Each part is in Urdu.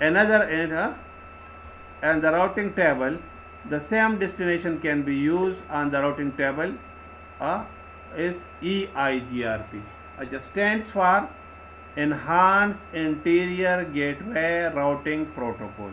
another and the routing table, the same destination can be used on the routing table is EIGRP. It just stands for Enhanced Interior Gateway Routing Protocol.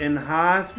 Enhanced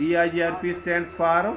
EIGRP stands for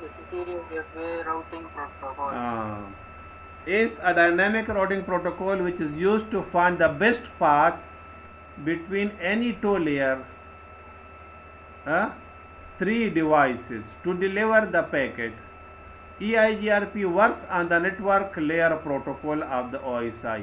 Interior Gateway Routing Protocol. Is a dynamic routing protocol which is used to find the best path between any two layer three devices to deliver the packet. EIGRP works on the network layer protocol of the OSI.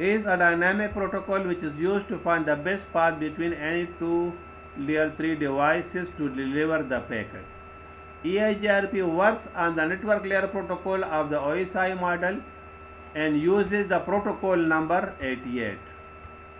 Is a dynamic protocol which is used to find the best path between any two layer 3 devices to deliver the packet. EIGRP works on the network layer protocol of the OSI model and uses the protocol number 88.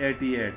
88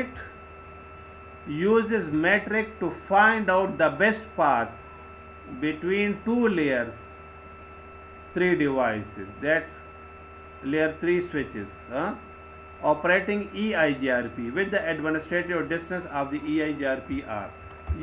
It uses metric to find out the best path between two layers 3 devices, that layer 3 switches operating EIGRP with the administrative distance of the EIGRP R.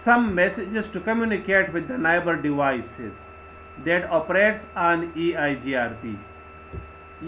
some messages to communicate with the neighbor devices that operates on EIGRP.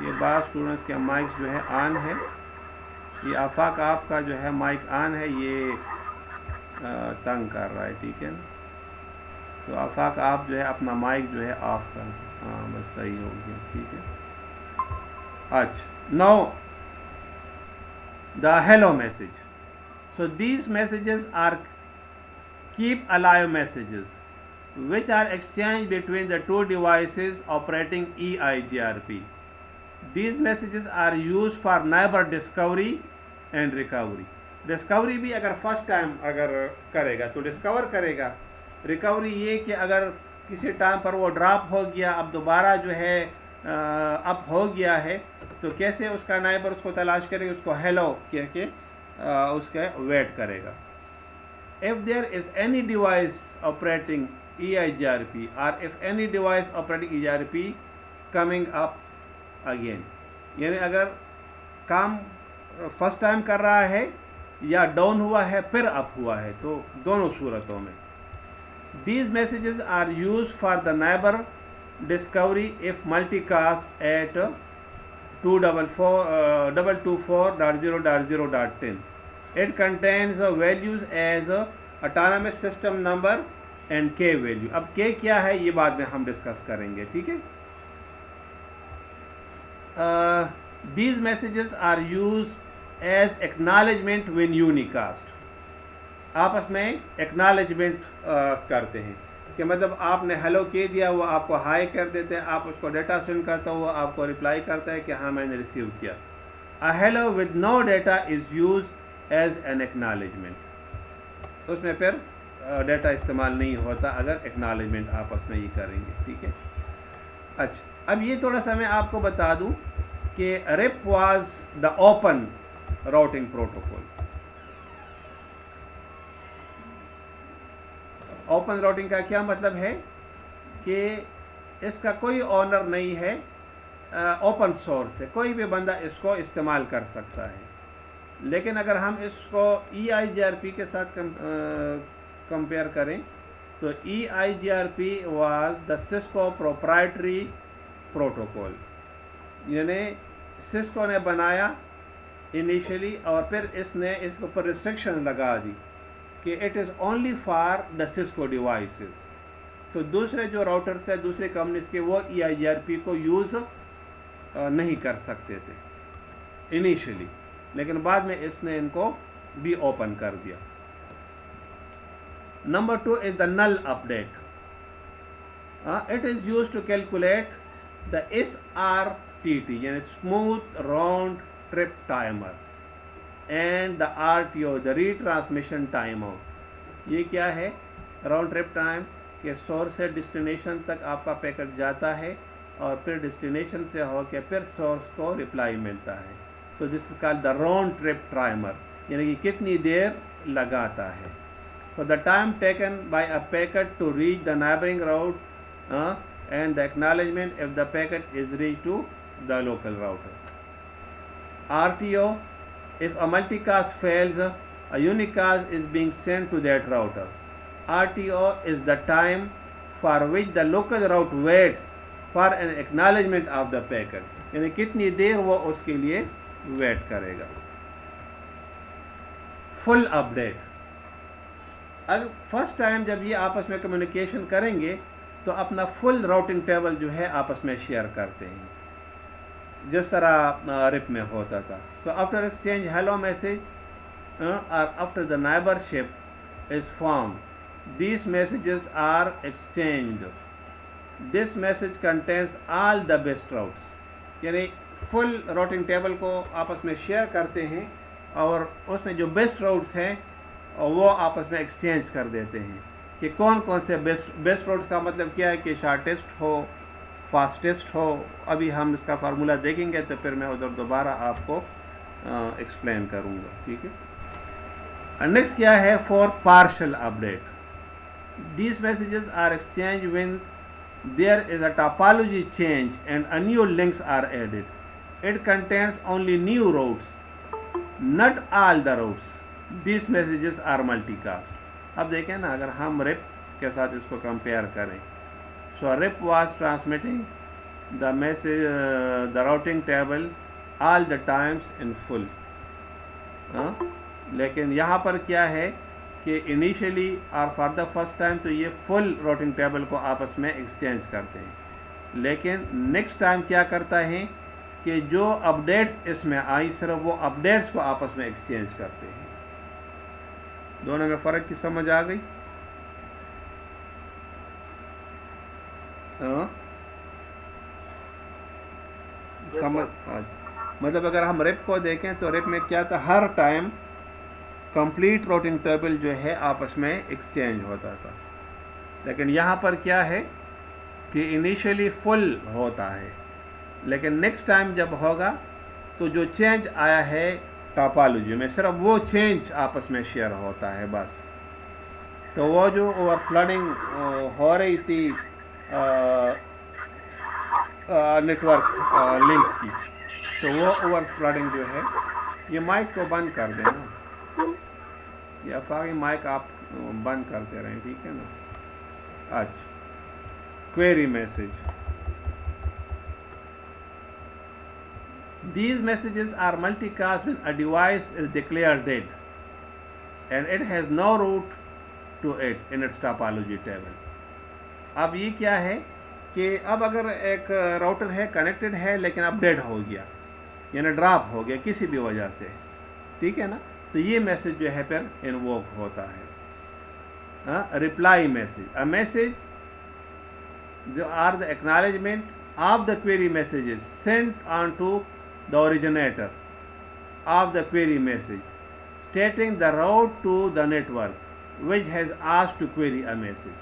یہ بعض اسٹوڈنٹس کے مائکس جو ہے آن ہے. یہ آفاق آپ کا جو ہے مائک آن ہے, یہ تنگ کر رہا ہے, ٹھیک ہے نا. تو آفاق آپ جو ہے اپنا مائک جو ہے آف کر دیں. ہاں بس صحیح ہو گیا, ٹھیک ہے. اچھا, نو the hello message. So these messages are keep alive messages which are exchanged between the two devices operating EIGRP. These messages are used for neighbor discovery and recovery. Discovery بھی اگر فرسٹ ٹائم اگر کرے گا تو ڈسکور کرے گا. ریکوری یہ کہ اگر کسی ٹائم پر وہ ڈراپ ہو گیا, اب دوبارہ جو ہے اپ ہو گیا ہے, تو کیسے اس کا نائبر اس کو تلاش کرے گا, اس کو ہیلو کہہ کے اس کا ویٹ کرے گا. If there is any device operating EIGRP or if any device operating EIGRP coming up again, یعنی اگر کام فرسٹ ٹائم کر رہا ہے یا ڈاؤن ہوا ہے پھر اپ ہوا ہے, تو دونوں صورتوں میں. These messages are used for the neighbor discovery if multicast at 224.0.0.10. It contains values as autonomous system number and K value. اب K کیا ہے یہ بعد میں ہم ڈسکس کریں گے, ٹھیک ہے. These messages are used as acknowledgement when unicast. آپس میں ایکنالجمنٹ کرتے ہیں کہ مطلب آپ نے ہیلو کہہ دیا, وہ آپ کو ہائی کر دیتے ہیں, آپ اس کو ڈیٹا سینڈ کرتا ہو, وہ آپ کو رپلائی کرتا ہے کہ ہاں میں نے ریسیو کیا. A hello with no data is used as an acknowledgement. اس میں پھر ڈیٹا استعمال نہیں ہوتا اگر ایکنالجمنٹ آپس میں ہی کریں گے, ٹھیک ہے. اچھا, اب یہ تھوڑا سا میں آپ کو بتا دوں کہ RIP was the open routing protocol. Open routing کا کیا مطلب ہے کہ اس کا کوئی آنر نہیں ہے, اوپن سورس ہے, کوئی بھی بندہ اس کو استعمال کر سکتا ہے. لیکن اگر ہم اس کو EIGRP کے ساتھ کمپیئر کریں تو EIGRP was the Cisco proprietary protocol, یعنی سسکو نے بنایا انیشلی اور پھر اس نے اس کے اوپر ریسٹرکشن لگا دی کہ it is only for the Cisco devices. تو دوسرے جو راؤٹرس ہیں دوسرے کمپنیز کے وہ EIGRP کو یوز نہیں کر سکتے تھے انیشلی, لیکن بعد میں اس نے ان کو بھی اوپن کر دیا. Number 2 is the null update. It is use to calculate the SRTT یعنی smooth round trip timer and the RTO the retransmission time out. یہ کیا ہے؟ راؤنڈ ٹرپ ٹائم, کہ سورس سے ڈسٹینیشن تک آپ کا پیکٹ جاتا ہے اور پھر ڈسٹینیشن سے ہو کے پھر سورس کو رپلائی ملتا ہے. تو this is called the round trip timer, یعنی کہ کتنی دیر لگاتا ہے. For the time taken by a packet to reach the neighbouring router and the acknowledgement of the packet is reach to the local router. RTO, if a multicast fails, a unicast is being sent to that router. RTO is the time for which the local route waits for an acknowledgement of the packet. یعنی کتنی دیر وہ اس کے لیے ویٹ کرے گا. فل اپڈیٹ, اگر فرسٹ ٹائم جب یہ آپس میں کمیونیکیشن کریں گے تو اپنا فل راؤٹنگ ٹیبل جو ہے آپس میں شیئر کرتے ہیں جس طرح RIP میں ہوتا تھا. So after exchange hello message or after the neighborship is formed, these messages are exchanged. This message contains all the best routes. یعنی فل راؤٹنگ ٹیبل کو آپس میں شیئر کرتے ہیں اور اس میں جو بیسٹ راؤٹس ہیں وہ آپس میں ایکسچینج کر دیتے ہیں کہ کون کون سے بیسٹ راؤٹس کا مطلب کیا ہے کہ شارٹیسٹ ہو, فاسٹیسٹ ہو. ابھی ہم اس کا فارمولہ دیکھیں گے تو پھر میں ادھر دوبارہ آپ کو ایکسپلین کروں گا, ٹھیک ہے. نیکسٹ کیا ہے؟ For partial update. These messages are exchange when there is a topology change and a new links are added. It contains only new routes, not all the routes. These messages are multicast. اب دیکھیں نا, اگر ہم RIP کے ساتھ اس کو کمپیئر کریں, so RIP was transmitting the message, the routing table all the times in full. لیکن یہاں پر کیا ہے کہ انیشلی اور فار دا فرسٹ ٹائم تو یہ فل راؤٹنگ ٹیبل کو آپس میں ایکسچینج کرتے ہیں، لیکن نیکسٹ ٹائم کیا کرتا ہے کہ جو اپڈیٹس اس میں آئی صرف وہ اپڈیٹس کو آپس میں ایکسچینج کرتے ہیں. دونوں میں فرق کی سمجھ آ گئی؟ سمجھ مطلب اگر ہم ریپ کو دیکھیں تو ریپ میں کیا تھا، ہر ٹائم کمپلیٹ راؤٹنگ ٹیبل جو ہے آپس میں ایکسچینج ہوتا تھا، لیکن یہاں پر کیا ہے کہ انیشلی فل ہوتا ہے، لیکن نیکسٹ ٹائم جب ہوگا تو جو چینج آیا ہے ٹاپالوجی میں صرف وہ چینج آپس میں شیئر ہوتا ہے بس. تو وہ جو اوور فلڈنگ ہو رہی تھی نیٹ ورک لنکس کی، تو وہ اوور فلڈنگ جو ہے، یہ مائک کو بند کر دیں نا، یہ افاقی مائک آپ بند کرتے رہیں، ٹھیک ہے نا. اچھا، query message. These messages are multicast when a device is declared dead and it has no route to it in its topology table. اب یہ کیا ہے کہ اب اگر ایک راؤٹر ہے کنیکٹڈ ہے لیکن اپ ڈیٹ ہو گیا، یعنی ڈراپ ہو گیا کسی بھی وجہ سے، ٹھیک ہے نا، تو یہ میسج جو ہے پھر انووک ہوتا ہے. Reply message, a message are the acknowledgement of the query messages sent on to the originator of the query message stating the route to the network which has asked to query a message.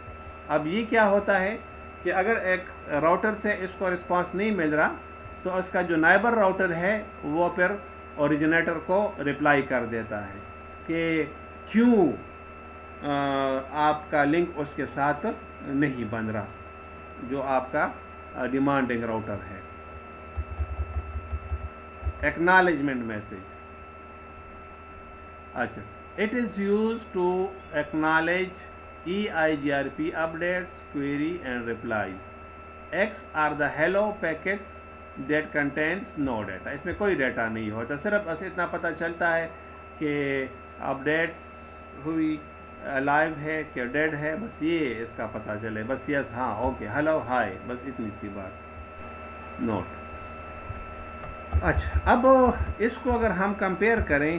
اب یہ کیا ہوتا ہے کہ اگر ایک راؤٹر سے اس کو رسپانس نہیں مل رہا تو اس کا جو نائبر راؤٹر ہے وہ پھر اوریجنیٹر کو رپلائی کر دیتا ہے کہ کیوں آپ کا لنک اس کے ساتھ نہیں بن رہا جو آپ کا ڈیمانڈنگ راؤٹر ہے. ایکنالجمنٹ میسج، اچھا، it is use to acknowledge EIGRP updates, query and replies. X are the hello packets that contains no data. اس میں کوئی ڈیٹا نہیں ہوتا، صرف بس اتنا پتہ چلتا ہے کہ اپڈیٹس ہوئی، لائیو ہے کہ ڈیڈ ہے، بس یہ اس کا پتہ چلے، بس یس ہاں اوکے ہیلو ہائے، بس اتنی سی بات، نوٹ. اچھا، اب اس کو اگر ہم کمپیئر کریں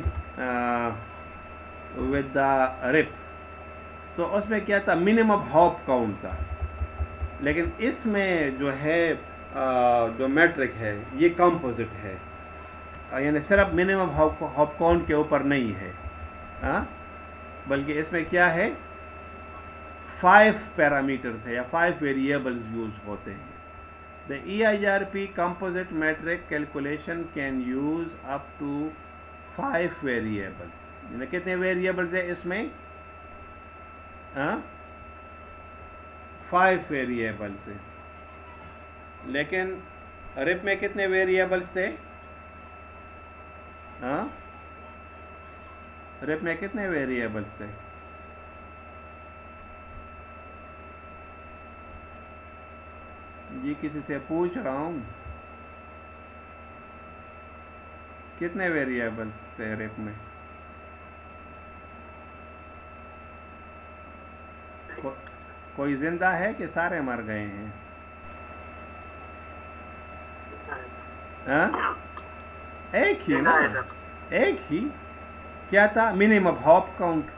ود دا ریپ تو اس میں کیا تھا، منیمم ہاپ کاؤنٹ تھا، لیکن اس میں جو ہے جو میٹرک ہے یہ کمپوزٹ ہے، یعنی صرف منیمم ہاپ کاؤنٹ کے اوپر نہیں ہے، بلکہ اس میں کیا ہے 5 پیرامیٹرز ہے یا 5 ویریبلز یوز ہوتے ہیں. The EIGRP composite metric calculation can use up to 5 variables. یعنی کتنے ویریبلز ہیں اس میں؟ 5 ویریبلز ہیں. لیکن ریپ میں کتنے ویریبلز تھے؟ ریپ میں کتنے ویریبلز تھے؟ جی کسی سے پوچھ رہا ہوں، کتنے ویریبلز تھے ریپ میں؟ کوئی زندہ ہے کہ سارے مر گئے ہیں؟ ایک ہی نا، ایک ہی. کیا تھا؟ Minimum hop count.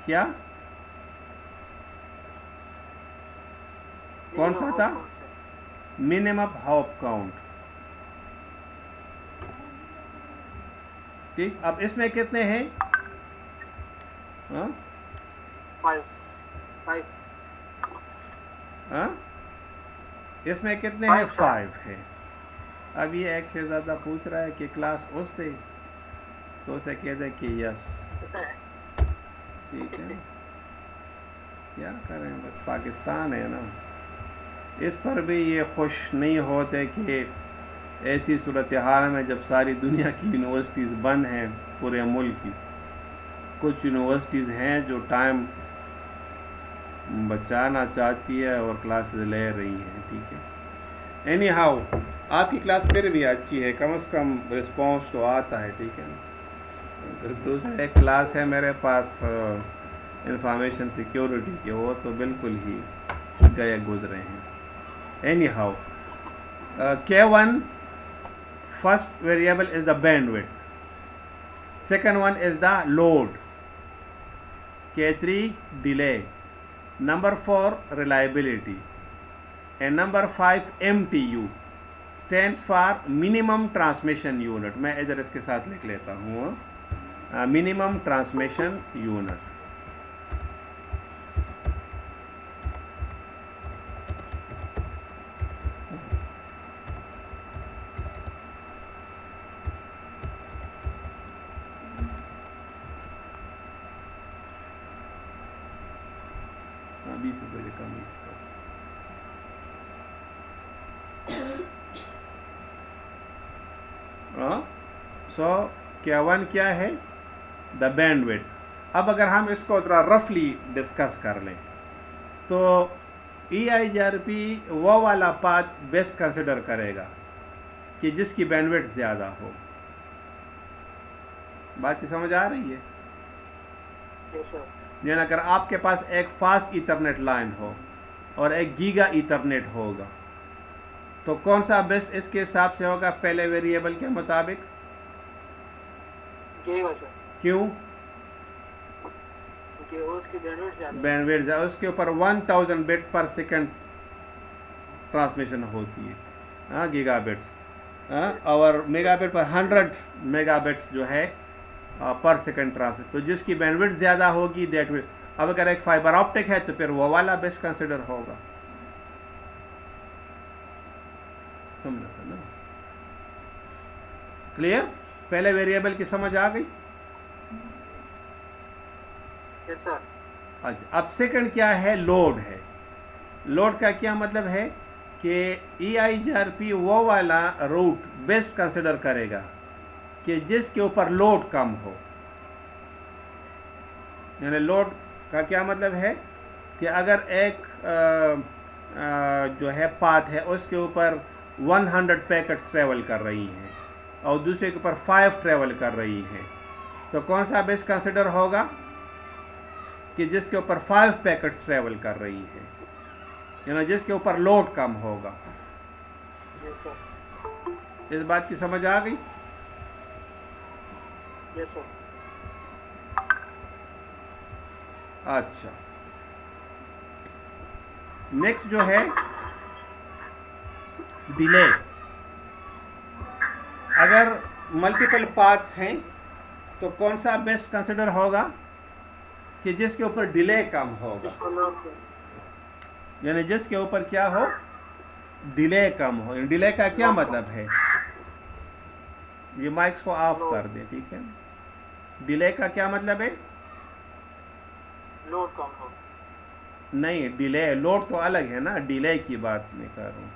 کیا کون سا تھا؟ Minimum hop count. ٹھیک، اب اس میں کتنے ہیں؟ 5. اس میں کتنے ہیں؟ 5 ہے. اب یہ ایک شہزادہ پوچھ رہا ہے کہ کلاس اس دے، تو اسے کہتے کہ یس. ٹھیک ہے، کیا کریں، بس پاکستان ہے نا. اس پر بھی یہ خوش نہیں ہوتے کہ ایسی صورتحال میں جب ساری دنیا کی یونیورسٹیز بند ہیں پورے ملک کی، کچھ یونیورسٹیز ہیں جو ٹائم بچانا چاہتی ہے اور کلاسز لے رہی ہیں. ٹھیک ہے. اینی ہاؤ آپ کی کلاس پھر بھی اچھی ہے, کم از کم رسپانس تو آتا ہے. ٹھیک ہے. دوسرا ایک کلاس ہے میرے پاس انفارمیشن سیکیورٹی کے, وہ تو بالکل ہی گئے گزرے ہیں. Any how K1 first variable is the bandwidth, second one is the load, K3 delay, number 4 reliability, and number 5 MTU stands for minimum transmission unit. میں ادھر اس کے ساتھ لکھ لیتا ہوں, minimum transmission unit. ابھی تو بڑے کم سو K1 کیا ہے, دا بینڈ وڈتھ. اب اگر ہم اس کو ذرا رفلی ڈسکس کر لیں تو EIGRP وہ والا پاتھ بیسٹ کنسیڈر کرے گا کہ جس کی بینڈ وڈتھ زیادہ ہو. بات کی سمجھ آ رہی ہے؟ یعنی اگر آپ کے پاس ایک فاسٹ ایتھرنیٹ لائن ہو اور ایک گیگا ایتھرنیٹ ہوگا تو کون سا بیسٹ اس کے حساب سے ہوگا پہلے ویریبل کے مطابق؟ کیوں؟ بینڈ وڈتھ اس کے اوپر 1000 بٹس پر سیکنڈ ٹرانسمیشن ہوتی ہے, ہاں, گیگا بٹس, اور mega but per 100 mega bits جو ہے پر سیکنڈ ٹرانسمیٹ. تو جس کی بینڈ وڈتھ زیادہ ہوگی دیٹ ول. اب اگر ایک فائبر آپٹک ہے تو پھر وہ والا بیسٹ کنسیڈر ہوگا. سمجھا تھا نا؟ کلیئر؟ پہلے ویریبل کی سمجھ آ گئی؟ اچھا, اب سیکنڈ کیا ہے؟ لوڈ ہے. لوڈ کا کیا مطلب ہے کہ EIGRP وہ والا روٹ بیسٹ کنسیڈر کرے گا کہ جس کے اوپر لوڈ کم ہو. یعنی لوڈ کا کیا مطلب ہے کہ اگر ایک جو ہے پاتھ ہے اس کے اوپر 100 پیکٹس ٹریول کر رہی ہیں اور دوسرے کے اوپر 5 ٹریول کر رہی ہیں, تو کون سا بیسٹ کنسیڈر ہوگا کہ جس کے اوپر 5 پیکٹس ٹریول کر رہی ہیں, یعنی جس کے اوپر لوڈ کم ہوگا. اس بات کی سمجھ آ گئی؟ اچھا, نیکسٹ جو ہے ڈیلے. اگر ملٹیپل پاتھس ہیں تو کون سا بیسٹ کنسیڈر ہوگا کہ جس کے اوپر ڈیلے کم ہوگا, یعنی جس کے اوپر کیا ہو, ڈیلے کم ہو. ڈیلے کا کیا مطلب ہے؟ یہ مائکس کو آف کر دیں. ٹھیک ہے. ڈیلے کا کیا مطلب ہے؟ لوڈ کم ہو. نہیں, ڈیلے, لوڈ تو الگ ہے نا, ڈیلے کی بات میں کر رہا ہوں.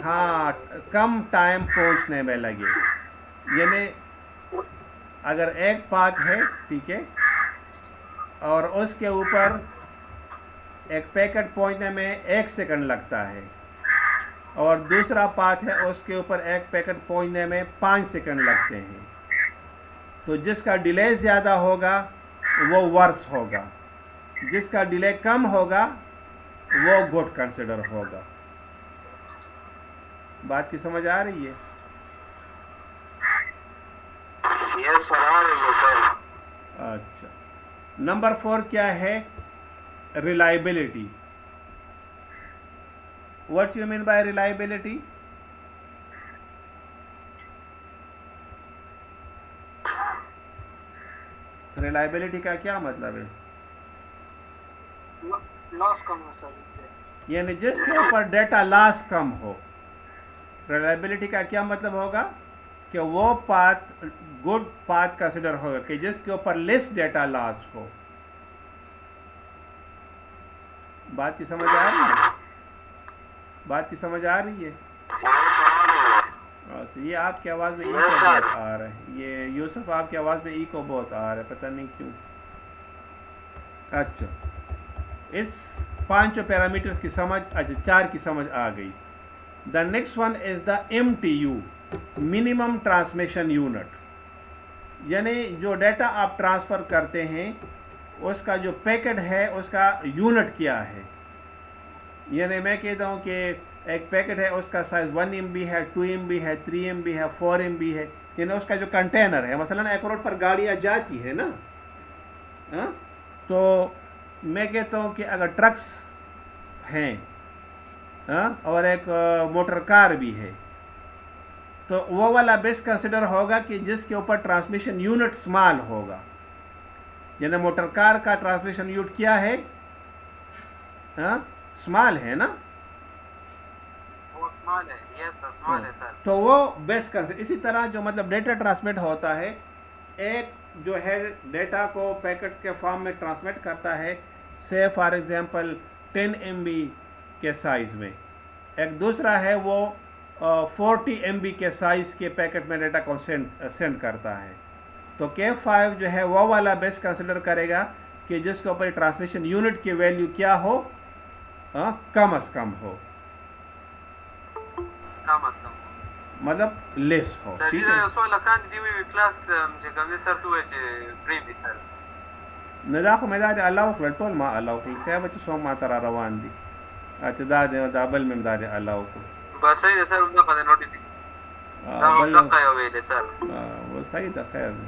ہاں, کم ٹائم پہنچنے میں لگے. یعنی اگر ایک پاتھ ہے, ٹھیک ہے, اور اس کے اوپر ایک پیکٹ پہنچنے میں 1 سیکنڈ لگتا ہے اور دوسرا پاتھ ہے اس کے اوپر ایک پیکٹ پہنچنے میں 5 سیکنڈ لگتے ہیں, تو جس کا ڈیلے زیادہ ہوگا وہ ورس ہوگا, جس کا ڈیلے کم ہوگا وہ گڈ کنسیڈر ہوگا. بات کی سمجھ آ رہی ہے؟ اچھا, نمبر 4 کیا ہے؟ Reliability. What you mean by reliability? Reliability کا کیا مطلب ہے؟ لاس کم ہو سر, یعنی جس کے اوپر ڈیٹا لاس کم ہو. ریلائبلٹی کا کیا مطلب ہوگا کہ وہ پاتھ گڈ پاتھ کنسیڈر ہوگا کہ جس کے اوپر لیس ڈیٹا لاس ہو. بات کی سمجھ آ رہی ہے؟ بات کی سمجھ آ رہی ہے؟ تو یہ آپ کی آواز میں ایکو بہت آ رہا ہے. یہ یوسف آپ کی آواز میں ایکو بہت آ رہا ہے, پتہ نہیں کیوں. اچھا اس پانچوں پیرامیٹرز کی سمجھ، اچھا 4 کی سمجھ آ گئی. The next one is the MTU minimum transmission unit, یعنی جو ڈیٹا آپ ٹرانسفر کرتے ہیں اس کا جو پیکٹ ہے اس کا یونٹ کیا ہے. یعنی میں کہتا ہوں کہ ایک پیکٹ ہے اس کا سائز 1 MB ہے، 2 MB ہے، 3 MB ہے، 4 MB ہے، یعنی اس کا جو کنٹینر ہے. مثلا ایک روڈ پر گاڑیاں جاتی ہے نا، تو میں کہتا ہوں کہ اگر ٹرکس ہیں اور ایک موٹر کار بھی ہے تو وہ والا بیس کنسیڈر ہوگا کہ جس کے اوپر ٹرانسمیشن یونٹ سمال ہوگا. یعنی موٹر کار کا ٹرانسمیشن یونٹ کیا ہے؟ سمال ہے نا، وہ اسمال ہے. یس سر اسمال ہے سر. تو وہ بیس کنسیڈر. اسی طرح جو مطلب ڈیٹا ٹرانسمٹ ہوتا ہے، ایک جو ہے ڈیٹا کو پیکٹ کے فارم میں ٹرانسمٹ کرتا ہے، سے فار ایگزامپل 10 MB کے سائز میں، ایک دوسرا ہے وہ 40 MB کے سائز کے پیکٹ میں ڈیٹا کو سینڈ کرتا ہے. تو K5 جو ہے وہ والا بیس کنسیڈر کرے گا کہ جس کے اوپر ٹرانسمیشن یونٹ کی ویلیو کیا ہو، کم از کم ہو، کم از کم مطلب لیس ہو. سر. ٹھیک دې ہے، اوسو لکان دی وی کلاس چې کوم دي سر ته چې پریم دي سر. نه دا خو مې دا الاو کړل، ټول ما الاو کړل، صاحب چې څو ما ته را روان دي. اچھا دا بل مې دا دی الاو کړل. بس صحیح ده سر. همدا په نوټیفیکیشن دا بل دقه یو ویلې سر. و صحیح ده، خیر ده.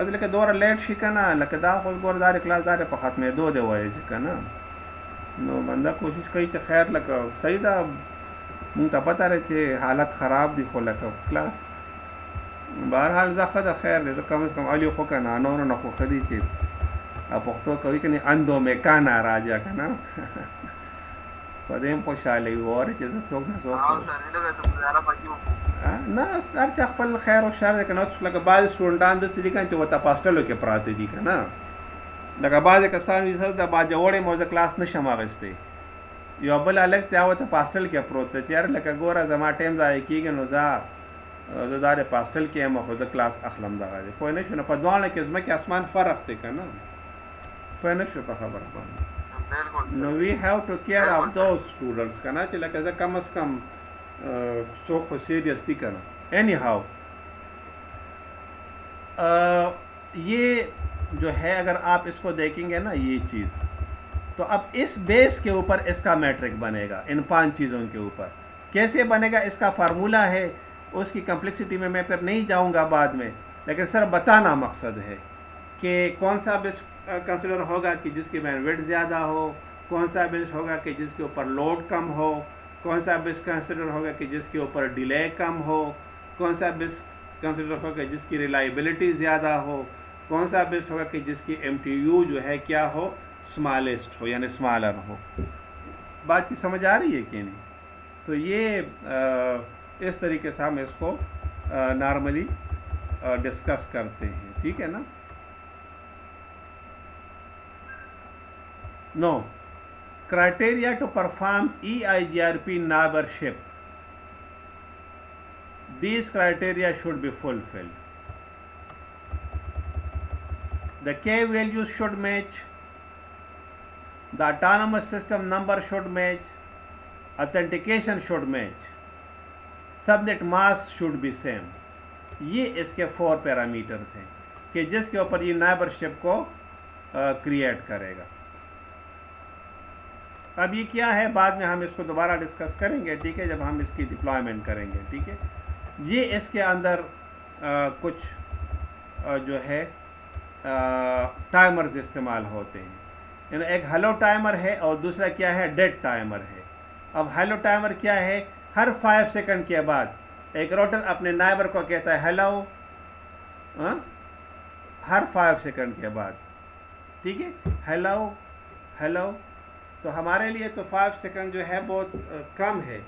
از لکه دوره لیټ شي که نه، لکه دا خو ګوره دا کلاس دا په ختمېدو دی وایي چې که نه، نو بنده کوشش کوي چې خیر لکه صحیح ده. مونږ ته پته ده چې حالت خراب دي، خو لکه کلاس بهرحال زه ښه ده، خیر دی. زه کم از کم علي خو که نه نورو نه خو ښه دي چې پښتو کوي که نه اندو میکانا راجا که نه په دې هم خوشحاله وي وارې چې زه څوک نه څوک او سر دې لږه څه ګزاره پکې وکړو. نه هر چا خپل خیر او شر دی که نه. اوس لکه بعضې سټوډنټان داسې دي که نه چې ورته په هاسټلو کې پراته دي که نه، لکه بعضې کسان وي سر د باجوړی مو زه کلاس نشم اخیستی، یو بل هلک دی هغه ته په هاسټل کې پروت دی چې یاره لکه ګوره زما ټایم ضایع کېږي، نو زه دا د په هاسټل کې یم خو زه کلاس اخلم دغه دی. پوه نه شو؟ نو په دواړو کې ځمکې اسمان فرق دی که نه. پوه نه شو په خبره باندې؟ نو we how to care of those students که نه، چې لکه زه کم از کم څوک خو سیریس دي که نه. اینی ہاؤ یہ جو ہے اگر آپ اس کو دیکھیں گے نا یہ چیز، تو اب اس بیس کے اوپر اس کا میٹرک بنے گا. ان 5 چیزوں کے اوپر کیسے بنے گا اس کا فارمولہ ہے، اس کی کمپلیکسٹی میں پھر نہیں جاؤں گا بعد میں، لیکن صرف بتانا مقصد ہے کہ کون سا بیس کنسیڈر ہوگا کہ جس کی بینڈ وڈتھ زیادہ ہو، کون سا بیس ہوگا کہ جس کے اوپر لوڈ کم ہو، کون سا بیس کنسیڈر ہوگا کہ جس کے اوپر ڈیلے کم ہو، کون سا بیس کنسیڈر ہوگا جس کی ریلائبلٹی زیادہ ہو، کون سا بیس ہوگا کہ جس کی MTU جو ہے کیا ہو، اسمالسٹ ہو یعنی اسمالر ہو. بات کی سمجھ آ رہی ہے کہ نہیں؟ تو یہ اس طریقے سے ہم اس کو نارملی ڈسکس کرتے ہیں. ٹھیک ہے نا؟ نو criteria to perform EIGRP neighborship. These criteria should be fulfilled. The K values should match, the autonomous system number should match, authentication should match, subnet mask should be same. یہ اس کے 4 پیرامیٹرز ہیں کہ جس کے اوپر یہ نائبرشپ کو کریٹ کرے گا. اب یہ کیا ہے بعد میں ہم اس کو دوبارہ ڈسکس کریں گے. ٹھیک ہے، جب ہم اس کی ڈپلائمنٹ کریں گے. ٹھیک ہے، یہ اس کے اندر کچھ جو ہے ٹائمرز استعمال ہوتے ہیں. یعنی ایک ہیلو ٹائمر ہے اور دوسرا کیا ہے، ڈیڈ ٹائمر ہے. اب ہیلو ٹائمر کیا ہے، ہر 5 سیکنڈ کے بعد ایک روٹر اپنے نائبر کو کہتا ہے ہیلو، ہر 5 سیکنڈ کے بعد. ٹھیک ہے، ہیلو ہیلو. تو ہمارے لیے تو 5 سیکنڈ جو ہے بہت کم ہے،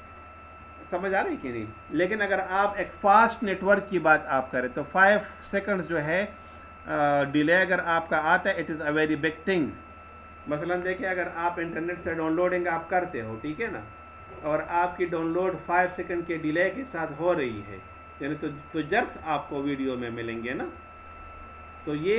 سمجھ آ رہی کہ نہیں؟ لیکن اگر آپ ایک فاسٹ نیٹ ورک کی بات آپ کریں تو 5 سیکنڈز جو ہے ڈیلے اگر آپ کا آتا ہے، it is a very big thing. مثلاً دیکھیں اگر آپ انٹرنیٹ سے ڈاؤن لوڈنگ آپ کرتے ہو، ٹھیک ہے نا، اور آپ کی ڈاؤن لوڈ 5 سیکنڈ کے ڈیلے کے ساتھ ہو رہی ہے، یعنی تو جرس آپ کو ویڈیو میں ملیں گے نا. تو یہ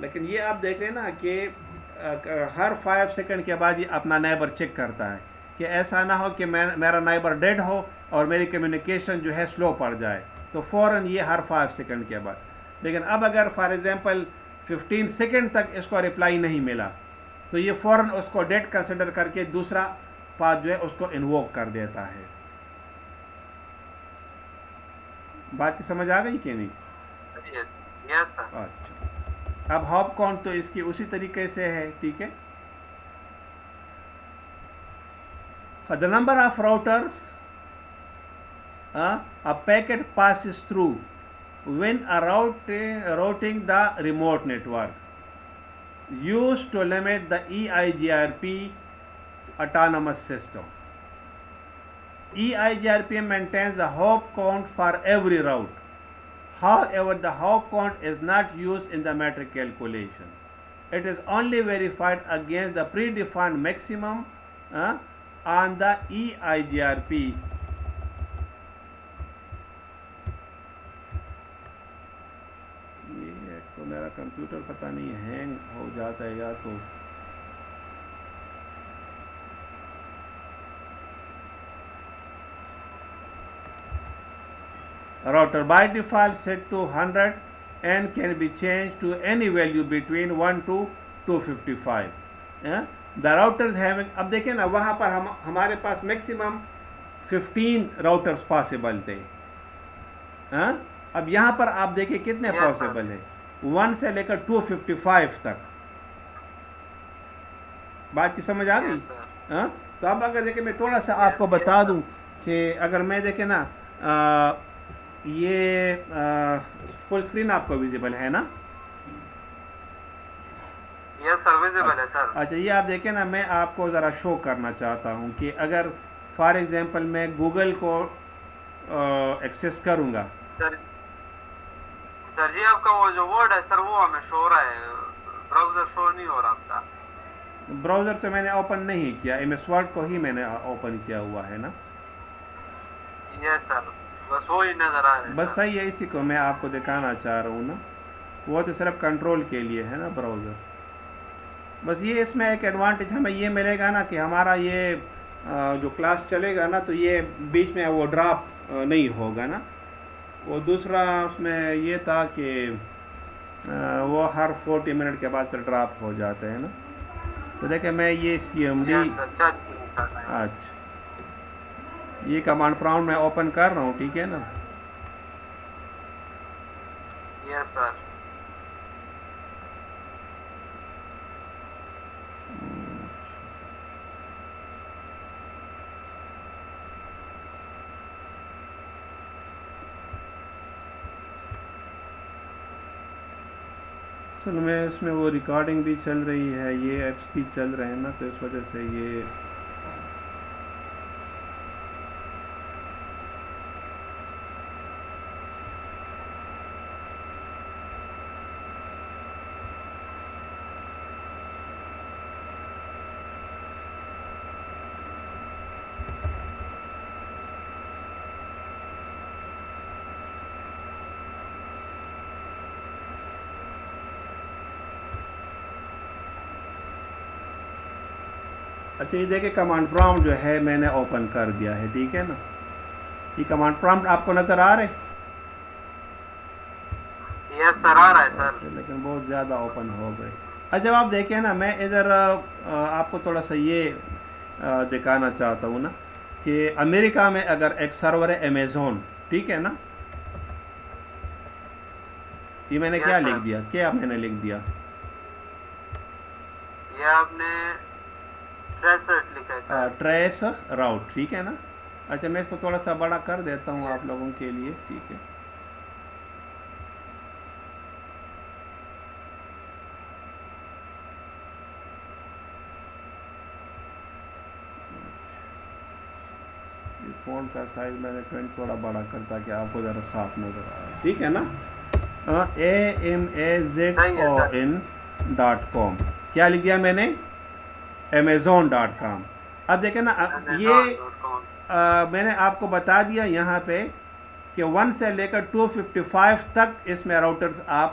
لیکن یہ آپ دیکھ لیں نا کہ ہر 5 سیکنڈ کے بعد یہ اپنا نیبر چیک کرتا ہے کہ ایسا نہ ہو کہ میرا نیبر ڈیڈ ہو اور میری کمیونیکیشن جو ہے سلو پڑ جائے، تو فوراً یہ ہر 5 سیکنڈ کے بعد. لیکن اب اگر فار ایگزامپل 15 سیکنڈ تک اس کو رپلائی نہیں ملا تو یہ فوراً اس کو ڈیڈ کنسیڈر کر کے دوسرا پاتھ جو ہے اس کو انووک کر دیتا ہے. بات کی سمجھ آ گئی کہ نہیں؟ صحیح ہے. یس سر. اچھا اب ہاپ کاؤنٹ تو اس کی اسی طریقے سے ہے. ٹھیک ہے. The number of routers a packet passes through when routing the remote network used to limit the EIGRP autonomous system. EIGRP maintains the hop count for every route. However, the hop count is not used in the metric calculation. It is only verified against the predefined maximum on the EIGRP. یہ تو میرا کمپیوٹر پتہ نہیں ہینگ ہو جاتا ہے یا تو router by default set to 100 and can be changed to any value between 1 to 255. The routers having اب دیکھیں نا وہاں پر ہمارے پاس میکسیمم 15 راؤٹرس پاسبل تھے. اب یہاں پر آپ دیکھیں کتنے پاسبل ہے 1 سے لے کر 255 تک. بات کی سمجھ آ گئی؟ تو اب اگر دیکھیں میں تھوڑا سا آپ کو بتا دوں کہ اگر میں دیکھیں نا یہ فل اسکرین آپ کو ویزیبل ہے نا؟ یس سر ویزیبل ہے سر. اچھا یہ آپ دیکھیں نا میں آپ کو ذرا شو کرنا چاہتا ہوں کہ اگر فار ایگزامپل میں گوگل کو ایکسیس کروں گا. سر جی آپ کا وہ جو ورڈ ہے سر وہ ہمیں شو ہو رہا ہے، براؤزر شو نہیں ہو رہا آپ کا. براؤزر تو میں نے اوپن نہیں کیا، ایم ایس ورڈ کو ہی میں نے اوپن کیا ہوا ہے نا. یس سر بس وہی نظر آ رہا ہے. بس صحیح ہے، اسی کو میں آپ کو دکھانا چاہ رہا ہوں نا. وہ تو صرف کنٹرول کے لیے ہے نا براؤزر. بس یہ اس میں ایک ایڈوانٹیج ہمیں یہ ملے گا نا کہ ہمارا یہ جو کلاس چلے گا نا تو یہ بیچ میں وہ ڈراپ نہیں ہوگا نا. وہ دوسرا اس میں یہ تھا کہ وہ ہر 40 منٹ کے بعد پھر ڈراپ ہو جاتے ہیں نا. تو دیکھیں میں یہ سی ایم ڈی اچھا یہ کمانڈ پرامپٹ میں اوپن کر رہا ہوں. ٹھیک ہے نا. یس سر. اصل میں اس میں وہ ریکارڈنگ بھی چل رہی ہے، یہ ایپس بھی چل رہے ہیں نا، تو اس وجہ سے یہ اچھا یہ دیکھیں کمانڈ پرامپٹ جو ہے میں نے اوپن کر دیا ہے. ٹھیک ہے نا. یہ کمانڈ پرامپٹ آپ کو نظر آ رہے؟ یس سر آ رہا ہے سر. لیکن بہت زیادہ اوپن ہو گئے. اچھا جب آپ دیکھیں نا میں ادھر آپ کو تھوڑا سا یہ دکھانا چاہتا ہوں نا کہ امریکہ میں اگر ایک سرور ہے امیزون. ٹھیک ہے نا. یہ میں نے کیا لکھ دیا؟ کیا میں نے لکھ دیا؟ یہ آپ نے ٹریس راؤٹ. ٹھیک ہے نا. اچھا میں اس کو تھوڑا سا بڑا کر دیتا ہوں آپ لوگوں کے لیے. ٹھیک ہے. فون کا سائز میں نے تھوڑا بڑا کرتا کہ آپ کو ذرا صاف نظر آئے. ٹھیک ہے نا. amazon.com کیا لکھ دیا میں نے؟ amazon.com. اب دیکھیں نا یہ میں نے آپ کو بتا دیا یہاں پہ کہ 1 سے لے کر 255 تک اس میں راؤٹرز آپ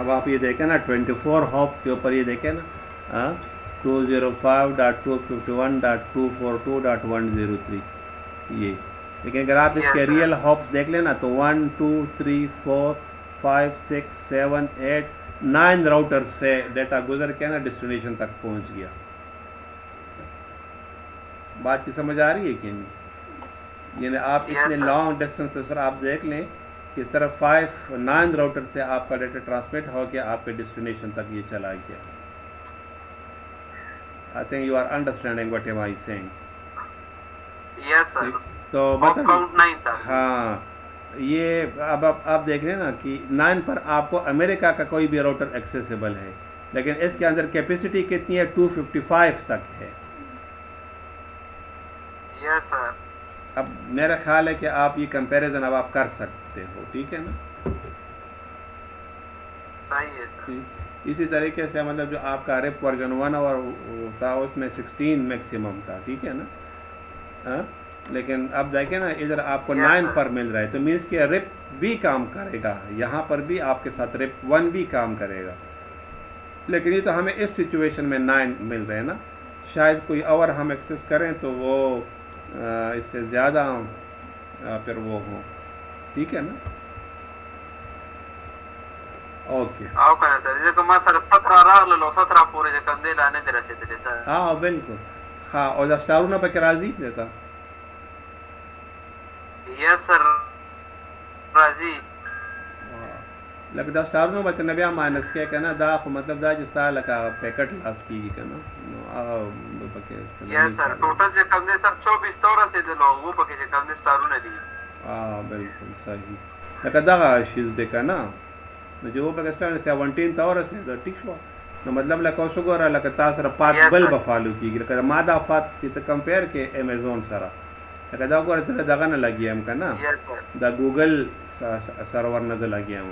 اب آپ یہ دیکھیں نا 24 ہاپس کے اوپر یہ دیکھیں نا 205.251.242.103 یہ. لیکن اگر آپ اس Yes, کے sir. ریئل ہاپس دیکھ لیں نا تو 1 2 3 4 5 6 7 8 9 راؤٹر سے ڈیٹا گزر کے نا ڈیسٹینیشن تک پہنچ گیا. بات کی سمجھ آ رہی ہے کہ نہیں؟ یعنی آپ Yes, اتنے sir. لانگ ڈسٹینس پہ سر آپ دیکھ لیں کہ صرف 9 راؤٹر سے آپ کا ڈیٹا ٹرانسمٹ ہو کے آپ کے ڈیسٹینیشن تک یہ چلا گیا. I think you are understanding what am I saying. Yes, sir. تو Hop مطلب count 9 تھا. ہاں یہ اب آپ دیکھ رہے ہیں نا کہ 9 پر آپ کو امریکہ کا کوئی بھی راؤٹر ایکسیسیبل ہے، لیکن اس کے اندر کیپیسٹی کتنی ہے 255 تک ہے. Yes, sir. اب میرا خیال ہے کہ آپ یہ کمپیریزن اب آپ کر سکتے ہو، ٹھیک ہے نا؟ صحیح ہے سر. اسی طریقے سے مطلب جو آپ کا ریپ ورژن 1 اور تھا اس میں 16 میکسیمم تھا، ٹھیک ہے نا؟ لیکن اب دیکھیں نا ادھر آپ کو 9 پر مل رہا ہے تو مینس کہ ریپ بھی کام کرے گا، یہاں پر بھی آپ کے ساتھ ریپ 1 بھی کام کرے گا. لیکن یہ تو ہمیں اس سچویشن میں 9 مل رہے ہیں نا، شاید کوئی اور ہم ایکسیس کریں تو وہ اس سے زیادہ پھر وہ ہوں، ٹھیک ہے نا؟ اوکے. او کنه سر ځکه ما سره 17 راغلل او 17 پورې چې کوم دی لا نه دي رسېدلې سر. بالکل. ہاں اور دا سٹارونه پکې راځي دیتا. یس سر راځي. لکه دا سٹارونه به نه بیا ماینس کې کنه، دا خو مطلب دا چې ستا لکه پیکټ لاس کیږي کنه، نو هغه پکې. یس سر ټوټل چې کوم دی سر 24 تو رسېدل او وو پکې چې کوم دی سٹارونه دي. بالکل صحیح. لکه دغه شیز دی کنه، نو چې وو پکې سٹار 17 ته ورسېد ټیک شو. نو مطلب لکه اوس وګوره لکه تاسو سره پات بل به فالو کیږي، لکه ما دا فات چې ته کمپیر کې امیزون سره، لکه دا وګوره چې دغه نه لګیم کنه، دا ګوګل سرور نه لګیم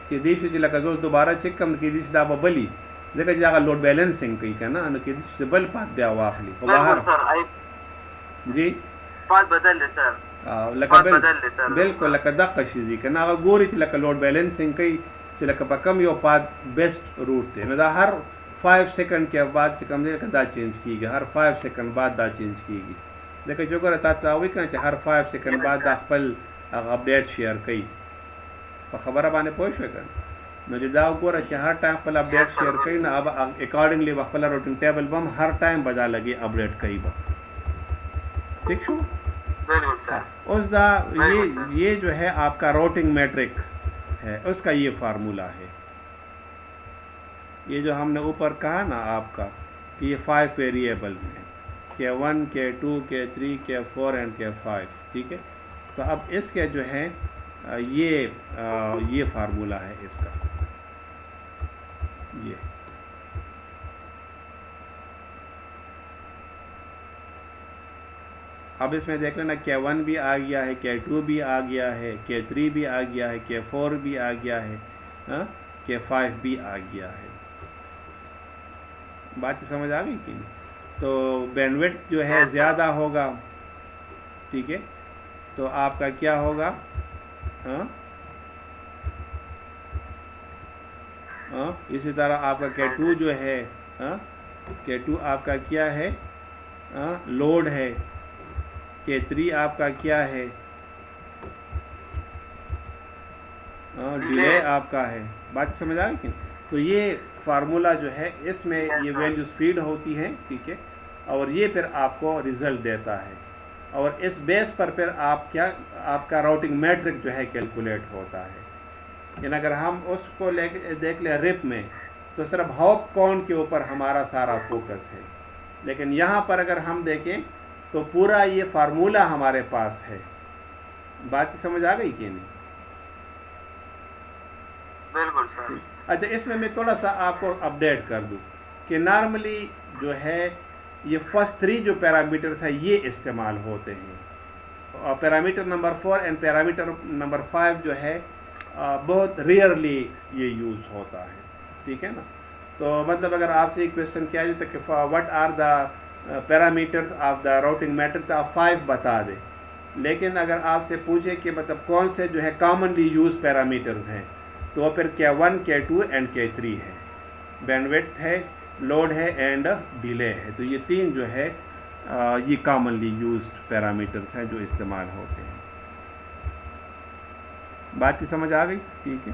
چې دې شي چې لکه زوس دوباره چیک کم کې دې دا به بلی ځکه چې هغه لوډ بیلنسینګ کوي کنه، نو کې دې بل پات بیا واخلي خو بهر جی پات بدل دی سر. لکه بالکل لکه دغه شي ځي کنه، هغه ګوري چې لکه لوډ بیلنسینګ کوي چې لکه په کم یو پات بیسٹ روٹ دی، نو دا هر 5 سیکنډ کې بعد چې کم دی لکه دا چینج کیږي، هر 5 سیکنډ بعد دا چینج کیږي. لکه چې ګوره تاسو وایي کنه چې هر 5 سیکنډ بعد دا خپل هغه اپډیټ شیر کوي، په خبره باندې پوه شو کنه. نو چې دا وګوره چې هر ټایم خپل اپډیټ شیر کوي نو اب اکارډنګلی خپل روټینګ ټیبل بم ہر ٹائم بدا لگی اپڈیٹ کئی با، ٹھیک شو. اس دا یہ جو ہے آپ کا روٹنگ میٹرک ہے، اس کا یہ فارمولا ہے. یہ جو ہم نے اوپر کہا نا آپ کا کہ یہ 5 ویریبلز ہیں، K1 K2 K3 K4 and K5، ٹھیک ہے. تو اب اس کے جو ہے یہ فارمولا ہے اس کا، یہ اب اس میں دیکھ لینا K1 بھی آ گیا ہے، K2 بھی آ گیا ہے، K3 بھی آ گیا ہے، K4 بھی آ گیا ہے، K5 بھی آ گیا ہے. بات سمجھ آ گئی کہ نہیں؟ تو بینڈوڈتھ جو ہے زیادہ ہوگا، ٹھیک ہے، تو آپ کا کیا ہوگا، اسی طرح آپ کا K2 جو ہے، K2 آپ کا کیا ہے، لوڈ ہے. K3 آپ کا کیا ہے، ڈیلے آپ کا ہے. بات سمجھ آ گئی کہ تو یہ فارمولا جو ہے اس میں یہ ویلیوز فیڈ ہوتی ہیں، ٹھیک ہے، اور یہ پھر آپ کو ریزلٹ دیتا ہے، اور اس بیس پر پھر آپ کا راؤٹنگ میٹرک جو ہے کیلکولیٹ ہوتا ہے. یعنی اگر ہم اس کو دیکھ لیں ریپ میں تو صرف ہاپ کاؤنٹ کے اوپر ہمارا سارا فوکس ہے، لیکن یہاں پر اگر ہم دیکھیں تو پورا یہ فارمولا ہمارے پاس ہے. بات سمجھ آ گئی کہ نہیں؟ بالکل سر. اچھا اس میں تھوڑا سا آپ کو اپڈیٹ کر دوں کہ نارملی جو ہے یہ فرسٹ 3 جو پیرامیٹرز ہے یہ استعمال ہوتے ہیں، اور parameter number 4 and parameter number 5 جو ہے بہت ریئرلی یہ یوز ہوتا ہے، ٹھیک ہے نا. تو مطلب اگر آپ سے ایک کویشچن کیا جائے کہ what are the parameters of the routing metric, تو آپ 5 بتا دیں. لیکن اگر آپ سے پوچھے کہ مطلب کون سے جو ہے کامنلی یوز پیرامیٹرز ہیں، تو تو وہ پھر K1 K2 اینڈ K3 ہے، بینڈ وڈتھ ہے، لوڈ ہے اینڈ ڈیلے ہے. تو یہ تین جو ہے یہ کامنلی یوزڈ پیرامیٹرس ہیں جو استعمال ہوتے ہیں. بات کی سمجھ آ گئی؟ ٹھیک ہے.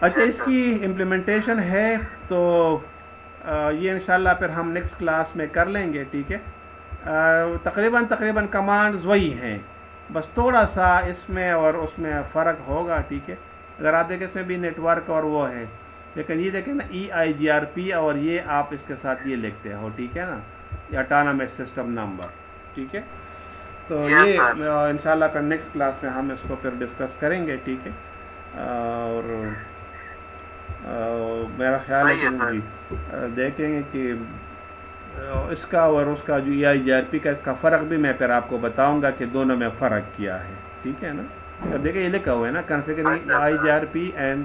اچھا اس کی امپلیمنٹیشن ہے تو یہ انشاءاللہ پھر ہم نیکسٹ کلاس میں کر لیں گے. ٹھیک ہے. تقریباً کمانڈز وہی ہیں، بس تھوڑا سا اس میں اور اس میں فرق ہوگا. ٹھیک ہے. اگر آپ دیکھیں اس میں بھی نیٹ ورک اور وہ ہے، لیکن یہ دیکھیں نا EIGRP اور یہ آپ اس کے ساتھ یہ لکھتے ہو. ٹھیک ہے نا، یہ اٹانومس سسٹم نمبر. ٹھیک ہے. تو یہ انشاءاللہ پھر نیکسٹ کلاس میں ہم اس کو پھر ڈسکس کریں گے. ٹھیک ہے. اور میرا خیال ہے کہ جی دیکھیں گے کہ اس کا اور اس کا جو EIGRP کا اس کا فرق بھی میں پھر آپ کو بتاؤں گا کہ دونوں میں فرق کیا ہے. ٹھیک ہے نا. دیکھیں یہ لکھا ہوا ہے نا configuring EIGRP and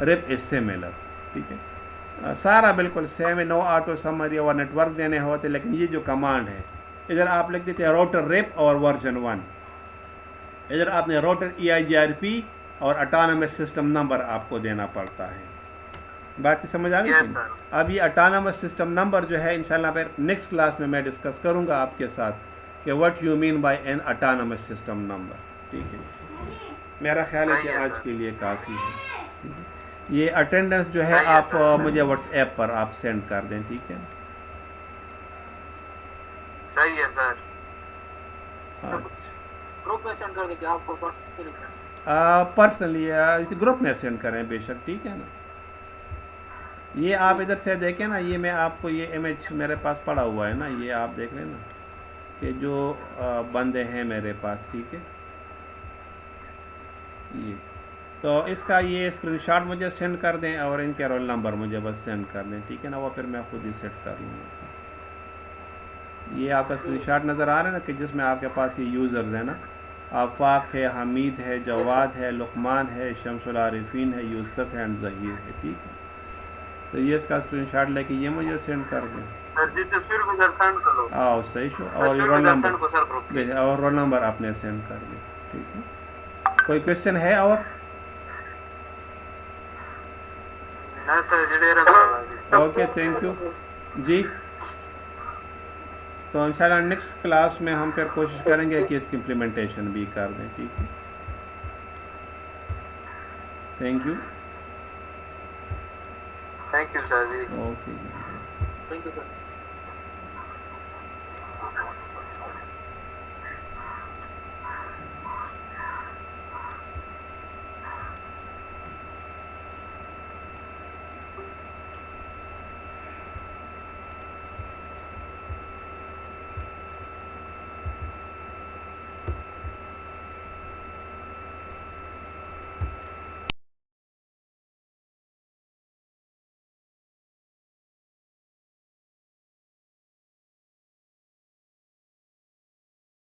RIP is similar. ٹھیک ہے. سارا بالکل سیم ہے، نو آٹو سمری اور نیٹ ورک دینے ہوتے، لیکن یہ جو کمانڈ ہے ادھر آپ لکھ دیتے ہیں روٹر RIP اور ورژن 1، ادھر آپ نے روٹر EIGRP اور اٹانومس سسٹم نمبر آپ کو دینا پڑتا ہے. بات کی سمجھ آ گئی؟ اب یہ اٹانومس سسٹم نمبر جو ہے انشاءاللہ پھر نیکسٹ کلاس میں ڈسکس کروں گا آپ کے ساتھ کہ what you mean by an autonomous system number. ٹھیک ہے. میرا خیال ہے کہ آج کے لیے کافی ہے. یہ اٹینڈنس جو ہے آپ مجھے واٹس ایپ پر آپ سینڈ کر دیں. ٹھیک ہے. صحیح ہے سر. گروپ میں سینڈ کر دیں کہ آپ کو پرسنلی گروپ میں سینڈ کریں بے شک. ٹھیک ہے نا. یہ آپ ادھر سے دیکھیں نا، یہ میں آپ کو یہ امیج میرے پاس پڑا ہوا ہے نا، یہ آپ دیکھ لیں نا کہ جو بندے ہیں میرے پاس. ٹھیک ہے. یہ تو اس کا یہ اسکرین شاٹ مجھے سینڈ کر دیں اور ان کے رول نمبر مجھے بس سینڈ کر دیں. ٹھیک ہے نا. وہ پھر میں خود ہی سیٹ کر لوں گا. یہ آپ کا اسکرین شاٹ نظر آ رہا ہے نا کہ جس میں آپ کے پاس یہ یوزرز ہیں نا، آفاق ہے، حمید ہے، جواد ہے، لقمان ہے، شمس العارفین ہے، یوسف ہے اینڈ ظہیر ہے. ٹھیک ہے. تو یہ اس کا اسکرین شاٹ لے کے یہ مجھے سینڈ کر دیں. صحیح شو. اور یہ رول نمبر اپنے سینڈ کر دیں. ٹھیک ہے. کوئی کوشچن ہے اور؟ اوکے تھینک یو جی. تو انشاءاللہ نیکسٹ کلاس میں ہم پھر کوشش کریں گے کہ اس کی امپلیمنٹیشن بھی کر دیں. ٹھیک ہے. Thank you. Thank you sir ji. Okay. Thank you sir.